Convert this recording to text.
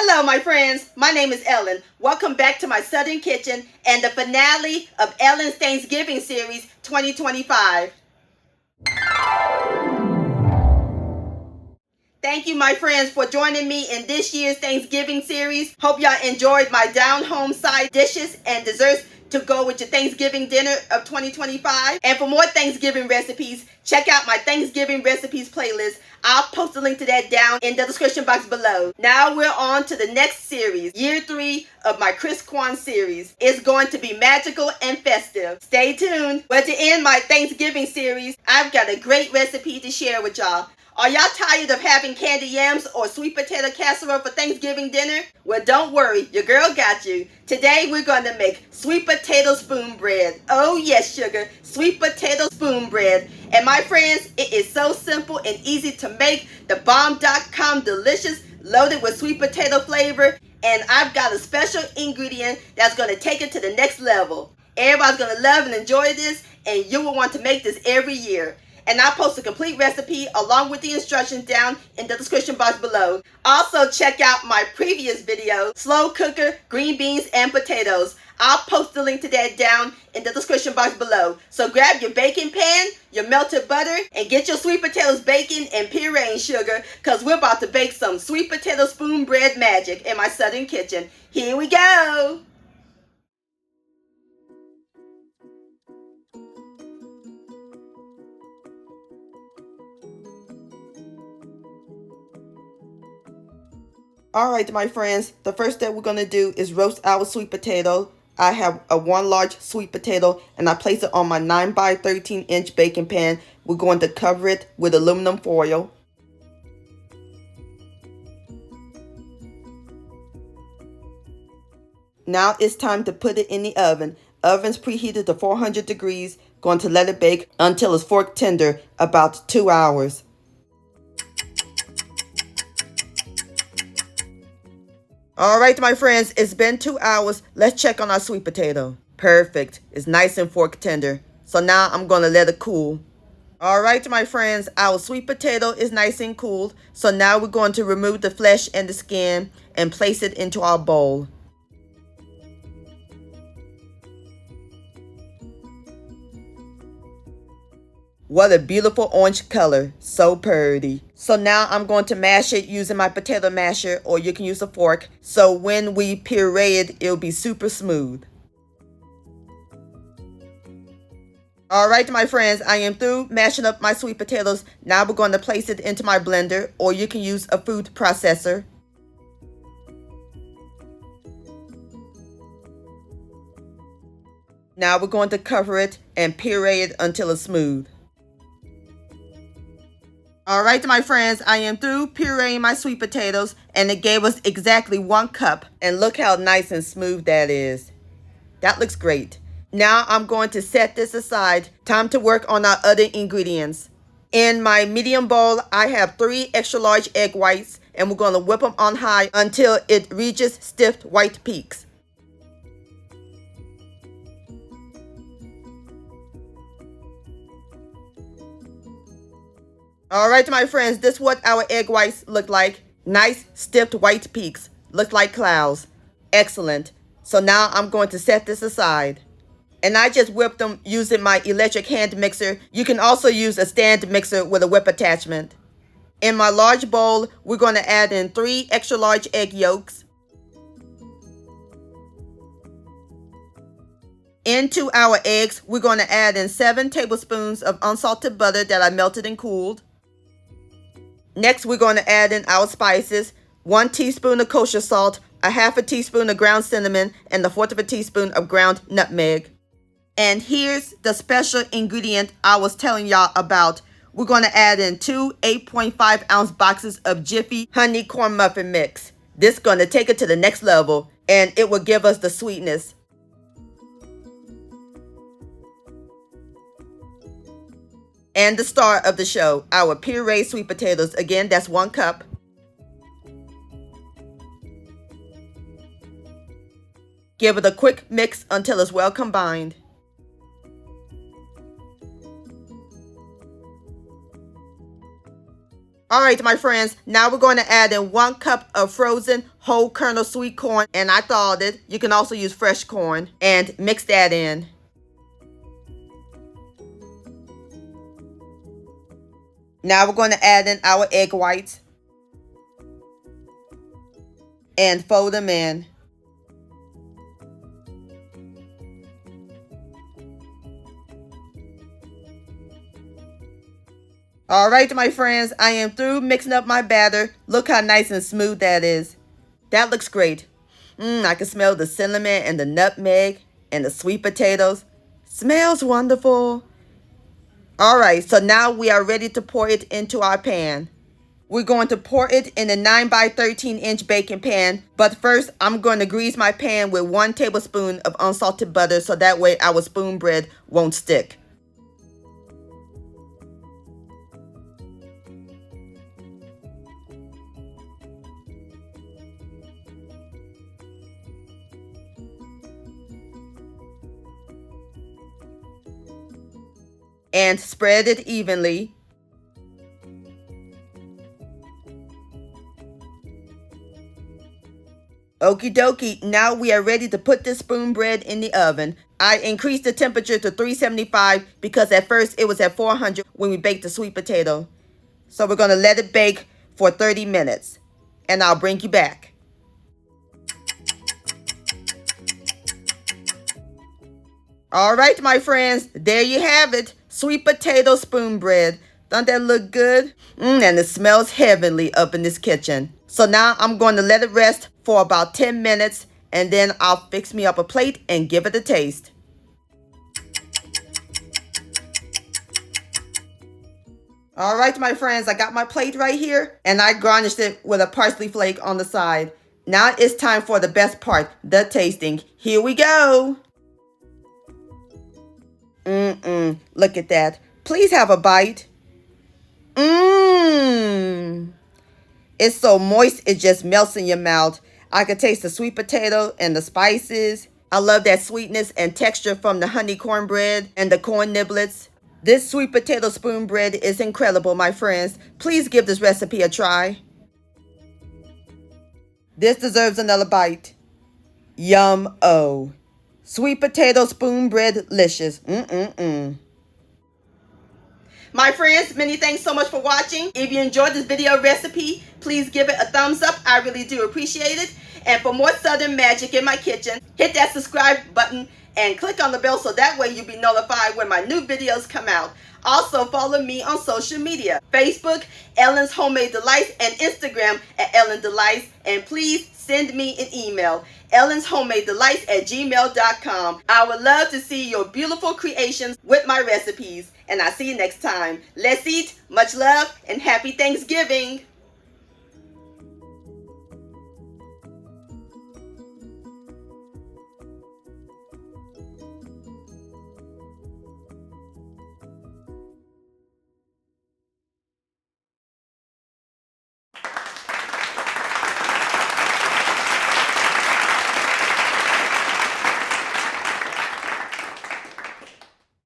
Hello, my friends. My name is Ellen. Welcome back to my Southern Kitchen and the finale of Ellen's Thanksgiving Series 2025. Thank you, my friends, for joining me in this year's Thanksgiving series. Hope y'all enjoyed my down-home side dishes and desserts to go with your Thanksgiving dinner of 2025. And for more Thanksgiving recipes, check out my Thanksgiving recipes playlist. I'll post a link to that down in the description box below. Now we're on to the next series, year 3 of my Chris Kwan series. It's going to be magical and festive. Stay tuned. But to end my Thanksgiving series, I've got a great recipe to share with y'all. Are y'all tired of having candied yams or sweet potato casserole for Thanksgiving dinner? Well, don't worry, your girl got you. Today we're going to make sweet potato spoonbread. Oh yes, sugar, sweet potato spoonbread. And my friends, it is so simple and easy to make. The bomb.com delicious, loaded with sweet potato flavor. And I've got a special ingredient that's going to take it to the next level. Everybody's going to love and enjoy this, and you will want to make this every year. And I'll post a complete recipe along with the instructions down in the description box below. Also, check out my previous video, slow cooker, green beans, and potatoes. I'll post the link to that down in the description box below. So grab your baking pan, your melted butter, and get your sweet potatoes baking and pureeing sugar, because we're about to bake some sweet potato spoonbread magic in my Southern kitchen. Here we go! Alright, my friends, the first step we're going to do is roast our sweet potato. I have a 1 large sweet potato and I place it on my 9 by 13 inch baking pan. We're going to cover it with aluminum foil. Now it's time to put it in the oven. Oven's preheated to 400 degrees. Going to let it bake until it's fork tender, about 2 hours. Alright, my friends, it's been 2 hours. Let's check on our sweet potato. Perfect. It's nice and fork tender. So now I'm going to let it cool. Alright, my friends, our sweet potato is nice and cooled. So now we're going to remove the flesh and the skin and place it into our bowl. What a beautiful orange color. So pretty. So now I'm going to mash it using my potato masher, or you can use a fork. So when we puree it, it'll be super smooth. Alright, my friends, I am through mashing up my sweet potatoes. Now we're going to place it into my blender, or you can use a food processor. Now we're going to cover it and puree it until it's smooth. Alright, my friends, I am through pureeing my sweet potatoes, and it gave us exactly 1 cup. And look how nice and smooth that is. That looks great. Now I'm going to set this aside. Time to work on our other ingredients. In my medium bowl, I have 3 extra large egg whites, and we're going to whip them on high until it reaches stiff white peaks. Alright, my friends, this is what our egg whites look like. Nice, stiff white peaks. Look like clouds. Excellent. So now I'm going to set this aside. And I just whipped them using my electric hand mixer. You can also use a stand mixer with a whip attachment. In my large bowl, we're going to add in 3 extra large egg yolks. Into our eggs, we're going to add in 7 tablespoons of unsalted butter that I melted and cooled. Next, we're going to add in our spices. 1 teaspoon of kosher salt, a half a teaspoon of ground cinnamon, and a 1/4 of a teaspoon of ground nutmeg. And here's the special ingredient I was telling y'all about. We're going to add in 2 8.5 ounce boxes of Jiffy honey corn muffin mix. This is going to take it to the next level, and it will give us the sweetness. And the star of the show, our pureed sweet potatoes. Again, that's 1 cup. Give it a quick mix until it's well combined. All right, my friends, now we're going to add in 1 cup of frozen whole kernel sweet corn, and I thawed it. You can also use fresh corn, and mix that in. Now we're going to add in our egg whites and fold them in. All right, my friends, I am through mixing up my batter. Look how nice and smooth that is. That looks great. I can smell the cinnamon and the nutmeg and the sweet potatoes. Smells wonderful. All right, so now we are ready to pour it into our pan. We're going to pour it in a 9 by 13 inch baking pan. But first, I'm going to grease my pan with 1 tablespoon of unsalted butter so that way our spoon bread won't stick. And spread it evenly. Okie dokie, now we are ready to put this spoon bread in the oven. I increased the temperature to 375 because at first it was at 400 when we baked the sweet potato. So we're going to let it bake for 30 minutes and I'll bring you back. All right, my friends, there you have it. Sweet potato spoon bread. Doesn't that look good? And it smells heavenly up in this kitchen. So now I'm going to let it rest for about 10 minutes and then I'll fix me up a plate and give it a taste. All right, my friends, I got my plate right here and I garnished it with a parsley flake on the side. Now it's time for the best part, the tasting. Here we go. Look at that. Please have a bite. It's so moist, it just melts in your mouth. I can taste the sweet potato and the spices. I love that sweetness and texture from the honey cornbread and the corn niblets. This sweet potato spoon bread is incredible, my friends. Please give this recipe a try. This deserves another bite. Yum-o. Sweet potato spoon bread delicious. My friends, many thanks so much for watching. If you enjoyed this video recipe, please give it a thumbs up. I really do appreciate it. And for more Southern magic in my kitchen, hit that subscribe button and click on the bell so that way you'll be notified when my new videos come out. Also, follow me on social media, Facebook, Ellen's Homemade Delights, and Instagram at Ellen Delights. And please send me an email, ellenshomemade@gmail.com. I would love to see your beautiful creations with my recipes. And I'll see you next time. Let's eat. Much love and happy Thanksgiving.